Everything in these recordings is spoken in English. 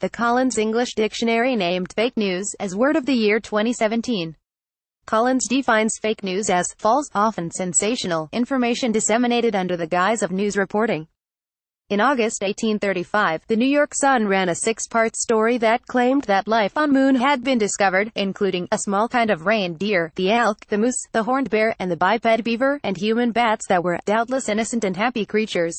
The Collins English Dictionary named fake news as word of the year 2017. Collins defines fake news as false, often sensational, information disseminated under the guise of news reporting. In August 1835, the New York Sun ran a six-part story that claimed that life on Moon had been discovered, including a small kind of reindeer, the elk, the moose, the horned bear, and the biped beaver, and human bats that were, doubtless, innocent and happy creatures.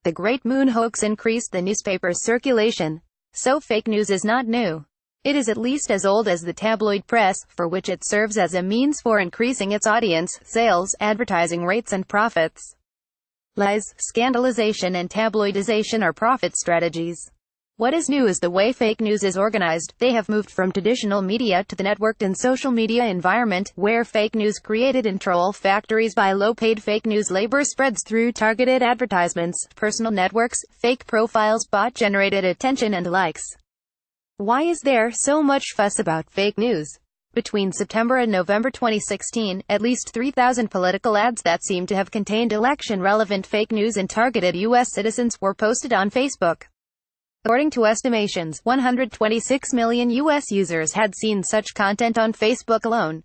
The Great Moon Hoax increased the newspaper's circulation. So fake news is not new. It is at least as old as the tabloid press, for which it serves as a means for increasing its audience, sales, advertising rates and profits. Lies, scandalization and tabloidization are profit strategies. What is new is the way fake news is organized. They have moved from traditional media to the networked and social media environment, where fake news created in troll factories by low-paid fake news labor spreads through targeted advertisements, personal networks, fake profiles, bot-generated attention and likes. Why is there so much fuss about fake news? Between September and November 2016, at least 3,000 political ads that seem to have contained election-relevant fake news and targeted U.S. citizens were posted on Facebook. According to estimations, 126 million U.S. users had seen such content on Facebook alone.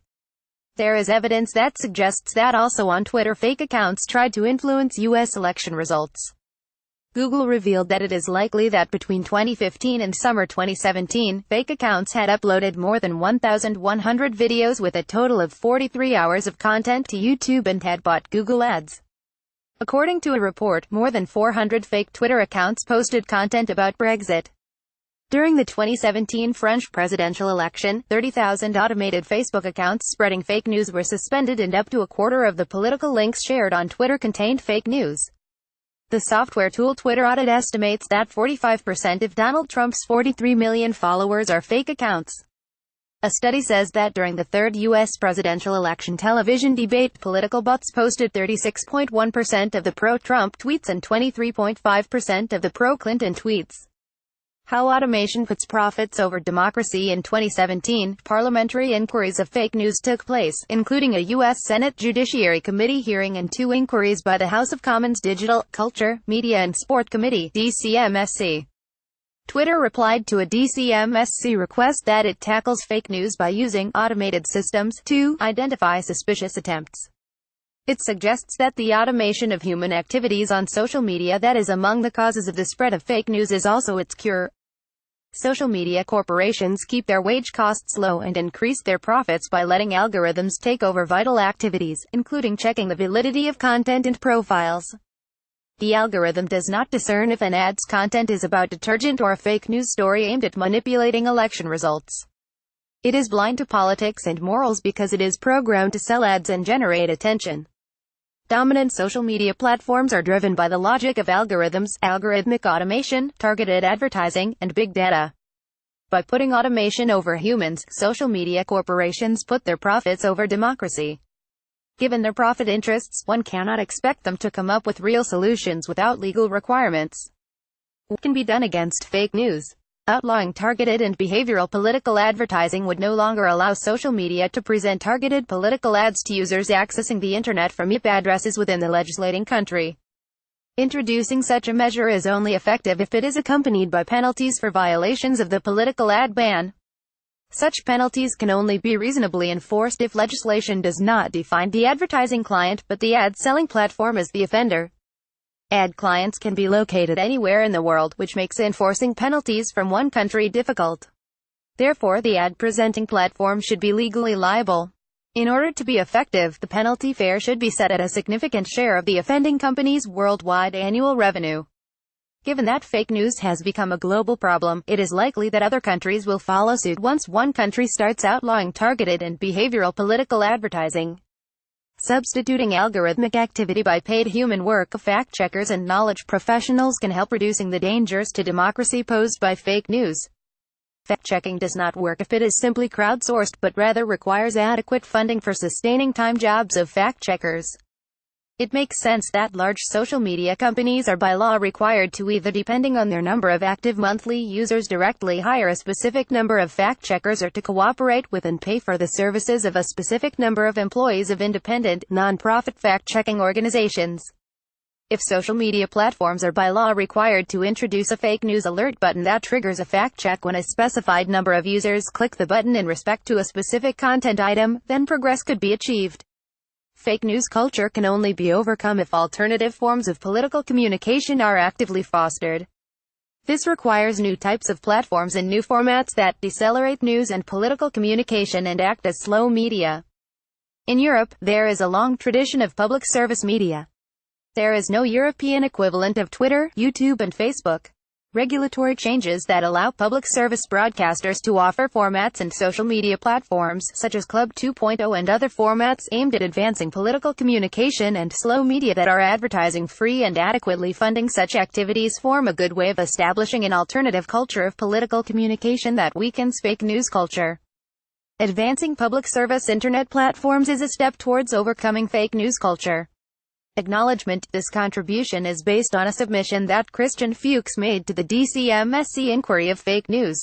There is evidence that suggests that also on Twitter fake accounts tried to influence U.S. election results. Google revealed that it is likely that between 2015 and summer 2017, fake accounts had uploaded more than 1,100 videos with a total of 43 hours of content to YouTube and had bought Google Ads. According to a report, more than 400 fake Twitter accounts posted content about Brexit. During the 2017 French presidential election, 30,000 automated Facebook accounts spreading fake news were suspended and up to a quarter of the political links shared on Twitter contained fake news. The software tool Twitter Audit estimates that 45% of Donald Trump's 43 million followers are fake accounts. A study says that during the third U.S. presidential election television debate, political bots posted 36.1% of the pro-Trump tweets and 23.5% of the pro-Clinton tweets. How automation puts profits over democracy. In 2017, parliamentary inquiries of fake news took place, including a U.S. Senate Judiciary Committee hearing and two inquiries by the House of Commons Digital, Culture, Media and Sport Committee, DCMSC. Twitter replied to a DCMSC request that it tackles fake news by using automated systems to identify suspicious attempts. It suggests that the automation of human activities on social media that is among the causes of the spread of fake news is also its cure. Social media corporations keep their wage costs low and increase their profits by letting algorithms take over vital activities, including checking the validity of content and profiles. The algorithm does not discern if an ad's content is about detergent or a fake news story aimed at manipulating election results. It is blind to politics and morals because it is programmed to sell ads and generate attention. Dominant social media platforms are driven by the logic of algorithms, algorithmic automation, targeted advertising, and big data. By putting automation over humans, social media corporations put their profits over democracy. Given their profit interests, one cannot expect them to come up with real solutions without legal requirements. What can be done against fake news? Outlawing targeted and behavioral political advertising would no longer allow social media to present targeted political ads to users accessing the internet from IP addresses within the legislating country. Introducing such a measure is only effective if it is accompanied by penalties for violations of the political ad ban. Such penalties can only be reasonably enforced if legislation does not define the advertising client, but the ad-selling platform as the offender. Ad clients can be located anywhere in the world, which makes enforcing penalties from one country difficult. Therefore, the ad-presenting platform should be legally liable. In order to be effective, the penalty fare should be set at a significant share of the offending company's worldwide annual revenue. Given that fake news has become a global problem, it is likely that other countries will follow suit once one country starts outlawing targeted and behavioral political advertising. Substituting algorithmic activity by paid human work of fact-checkers and knowledge professionals can help reducing the dangers to democracy posed by fake news. Fact-checking does not work if it is simply crowdsourced, but rather requires adequate funding for sustaining time jobs of fact-checkers. It makes sense that large social media companies are by law required to either, depending on their number of active monthly users, directly hire a specific number of fact-checkers or to cooperate with and pay for the services of a specific number of employees of independent, non-profit fact-checking organizations. If social media platforms are by law required to introduce a fake news alert button that triggers a fact-check when a specified number of users click the button in respect to a specific content item, then progress could be achieved. Fake news culture can only be overcome if alternative forms of political communication are actively fostered. This requires new types of platforms and new formats that decelerate news and political communication and act as slow media. In Europe, there is a long tradition of public service media. There is no European equivalent of Twitter, YouTube, and Facebook. Regulatory changes that allow public service broadcasters to offer formats and social media platforms, such as Club 2.0 and other formats aimed at advancing political communication and slow media that are advertising free and adequately funding such activities, form a good way of establishing an alternative culture of political communication that weakens fake news culture. Advancing public service internet platforms is a step towards overcoming fake news culture. Acknowledgement. This contribution is based on a submission that Christian Fuchs made to the DCMSC inquiry of fake news.